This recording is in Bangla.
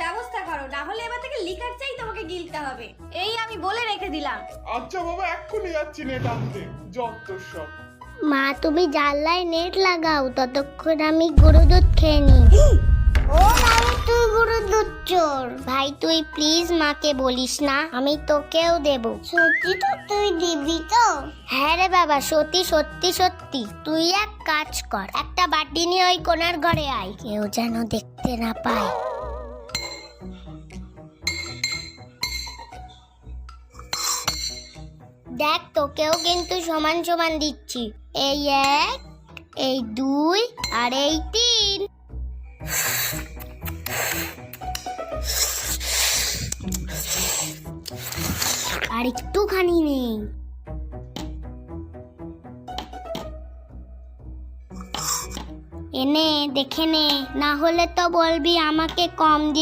ব্যবস্থা করো, না হলে এবার থেকে লিকার চাই তোমাকে গিলতে হবে। এই আমি বলে রেখে দিলাম। আচ্ছা বাবা, এক্ষুনি যাচ্ছি নেট আনতে। যত সব। মা তুমি জানলায় নেট লাগাও, ততক্ষণ আমি গরু দুধ খেয়ে নিই। ও ভাই তুই গরু দুধ চোর। ভাই তুই প্লিজ মাকে বলিস না, আমি তোকেও দেব। সত্যি তো? তুই দিবি তো? হ্যাঁ রে বাবা, সত্যি সত্যি সত্যি। তুই এক কাজ কর, একটা বাটি নিয়ে ওই কোনার ঘরে আয়, কেউ যেন দেখতে না পায়। দেখ তোকেও কিন্তু সমান সমান দিচ্ছি। এই 1, এই 2 আর এই 3। আর একটুখানি নেই। এনে দেখে নে, না হলে তো বলবি আমাকে কম দিয়ে